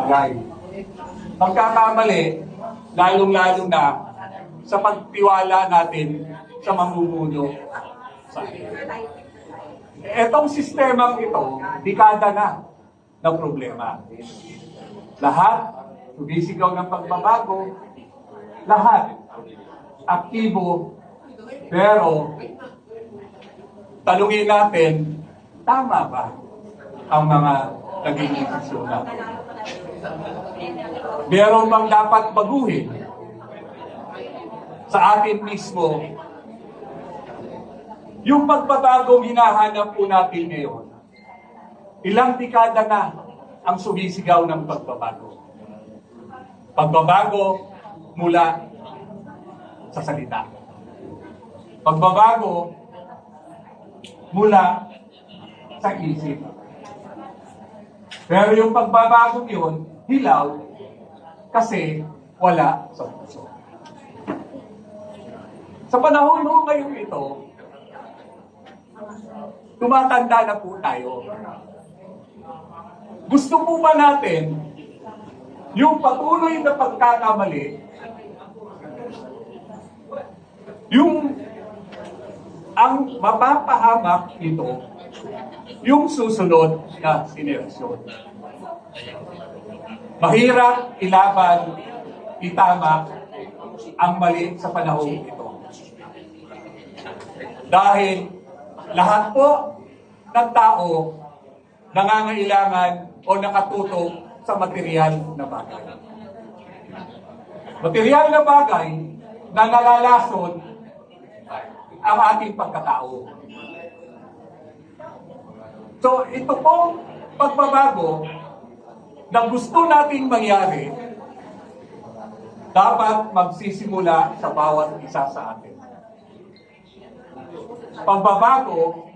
bagay. Pagkakamali, lalong-lalo na sa pagtiwala natin sa mamumuno sa atin. Etong sistemang ito, dekada na ng problema. Lahat sumisigaw ng pagbabago, lahat aktibo, pero talungin natin, tama ba ang mga naging desisyon natin? Meron bang dapat baguhin sa atin mismo? Yung pagbabagong hinahanap po natin ngayon, ilang dekada na ang sumisigaw ng pagbabago. Pagbabago mula sa salita. Pagbabago mula sa isip. Pero yung pagbabago yun, hilaw, kasi wala sa puso. Sa panahon mo ngayon ito, tumatanda na po tayo. Gusto po ba natin yung patuloy na pagkakamali, yung ang mapapahamak ito, yung susunod na henerasyon? Mahirap ilaban, itama ang mali sa panahon ito. Dahil lahat po ng tao nangangailangan o nakatutok sa material na bagay. Material na bagay na nalalason ang ating pagkatao. So ito pong pagbabago na gusto nating mangyari, dapat magsisimula sa bawat isa sa atin. Pagbabago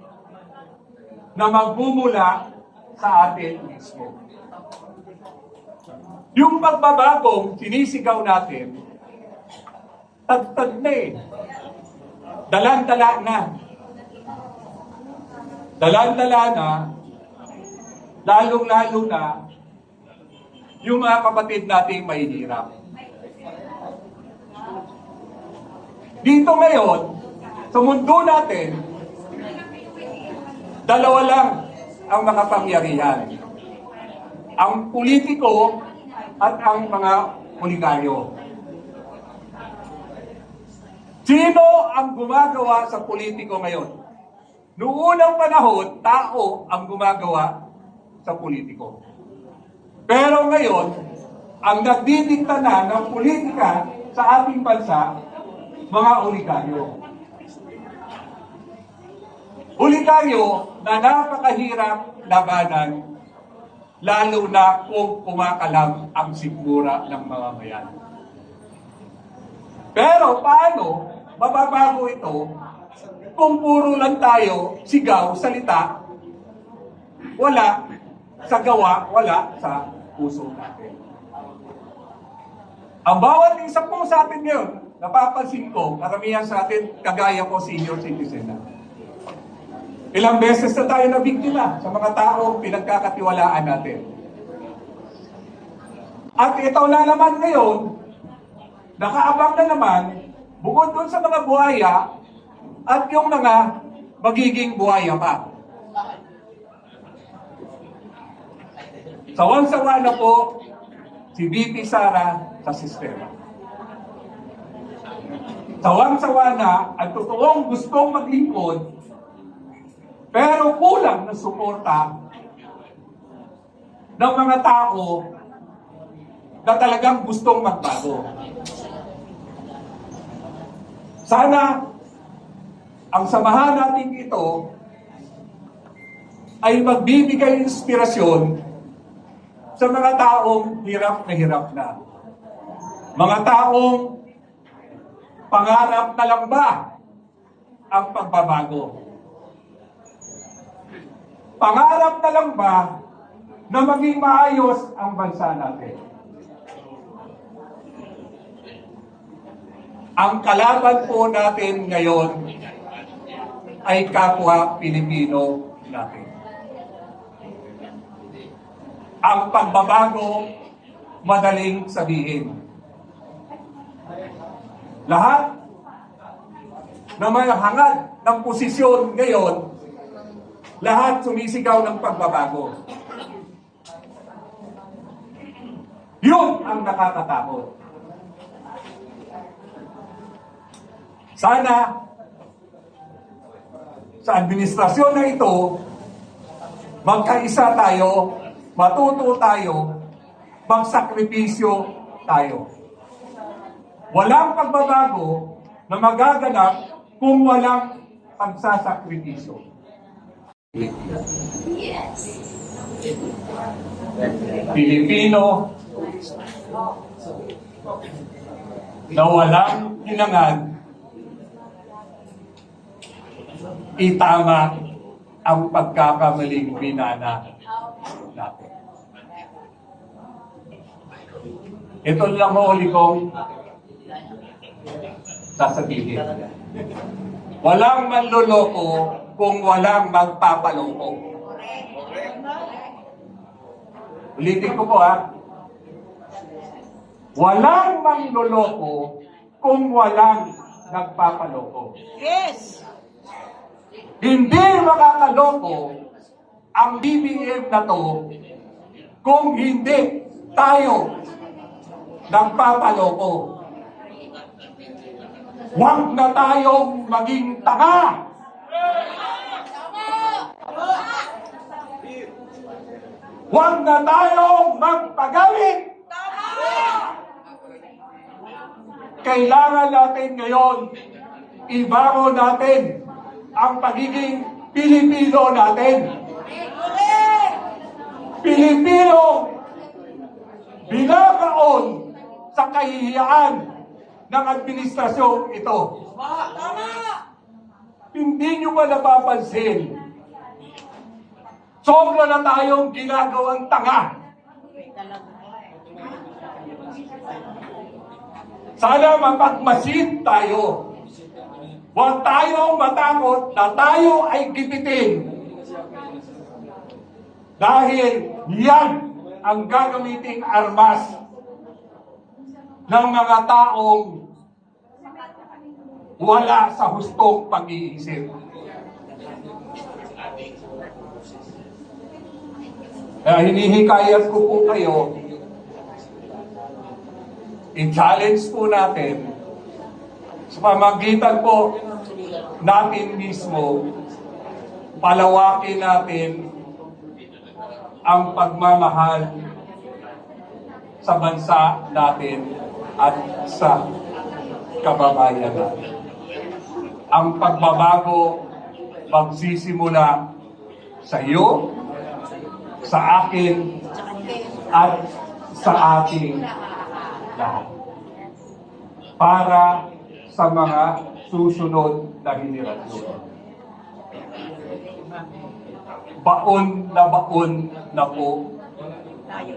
na magmumula sa atin mismo. Yung pagbabagong sinisigaw natin, tagtag na eh. Dalan-dala na. Dalan-dala na, lalong-lalo na, yung mga kapatid nating mahihirap. Dito ngayon, sa mundo natin, dalawa lang ang makapangyarihan. Ang politiko at ang mga oligaryo. Sino ang gumagawa sa politiko ngayon? Noong unang panahon, tao ang gumagawa sa politiko. Pero ngayon, ang nagdidikta na ng politika sa ating bansa, mga oligaryo. Oligaryo na napakahirap labanan, lalo na kung kumakalam ang sigmura ng mamamayan. Pero paano mababago ito kung puro lang tayo sigaw, salita, wala sa gawa, wala sa puso natin? Ang bawat isa po sa atin ngayon, napapansin ko, karamihan sa atin, kagaya ko, senior citizen na. Ilang beses na tayo na biktima sa mga taong pinagkakatiwalaan natin. At ito na naman ngayon, nakaabang na naman, bukod doon sa mga buhaya, at yung mga magiging buhaya pa. Sawang-sawa na po si VP Sara sa sistema. Sawang-sawa na at totoong gustong maglingkod, pero kulang na suporta ng mga tao na talagang gustong magbago. Sana ang samahan natin ito ay magbibigay inspirasyon sa mga taong hirap na. Mga taong pangarap na lang ba ang pagbabago? Pangarap na lang ba na maging maayos ang bansa natin? Ang kalaban po natin ngayon ay kapwa Pilipino natin. Ang pagbabago madaling sabihin. Lahat na may hangad ng posisyon ngayon, lahat sumisigaw ng pagbabago. Yun ang nakakatakot. Sana sa administrasyon na ito, magkaisa tayo, matuto tayo, magsakripisyo tayo. Walang pagbabago na magaganap kung walang pagsasakripisyo. Pilipino na walang hinangad, itama ang pagkakamaling binana natin. Ito lang huli kong sasabihin. Walang manloloko kung walang magpapaloko. Ulitin ko po walang manloloko kung walang nagpapaloko. Yes! Hindi makakaloko ang BBM na to kung hindi tayo nagpapaloko. Huwag na tayong maging tanga. Huwag na tayong magpagalit. Kailangan natin ngayon ibago natin ang pagiging Pilipino natin. Pilipino binakaon sa kahihiyaan ng administrasyong ito. Hindi nyo ba napapansin? Sobra na tayong ginagawang tanga. Sana mapagmasid tayo. Huwag tayong matakot na tayo ay gipitin. Dahil yan ang gagamiting armas ng mga taong wala sa hustong pag-iisip. Kaya hinihikayat ko po kayo, i-challenge po natin sa pamagitan po natin mismo, palawakin natin ang pagmamahal sa bansa natin at sa kababayan natin. Ang pagbabago magsisimula sa iyo, sa akin, at sa ating lahat. Para sa mga susunod na henerasyon. Baon na po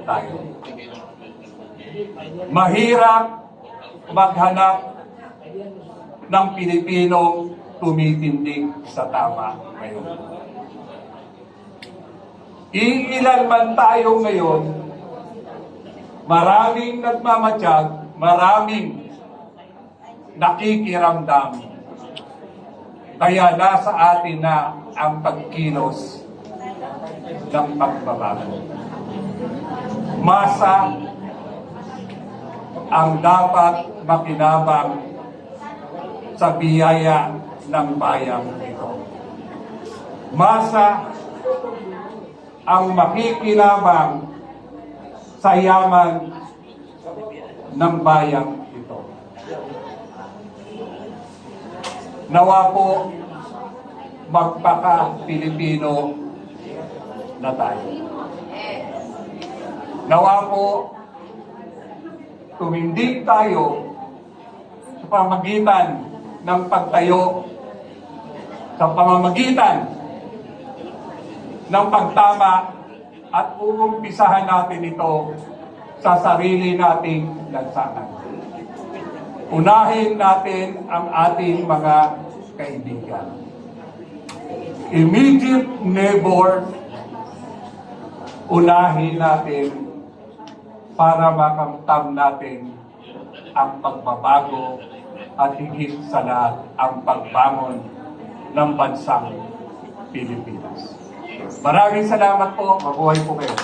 tayo. Mahirap maghanap ng Pilipinong tumitindig sa tama ngayon. Iilan man tayo ngayon, maraming nagmamatiyag, maraming nakikiramdam. Kaya nasa atin na ang pagkilos ng pagbabago. Masa ang dapat makinabang sa biyaya ng bayang ito. Masa ang makikinabang sa yaman ng bayang ito. Nawa po magpaka-Pilipino na tayo. Nawa po tumindig tayo sa pamamagitan ng pagtayo, sa pamamagitan ng pagtama, at uumpisahan natin ito sa sarili nating lansangan. Unahin natin ang ating mga kaibigan. Immediate neighbor, unahin natin para makamtam natin ang pagbabago at higit sa lahat ang pagbangon ng bansang Pilipinas. Maraming salamat po. Mabuhay po kayo.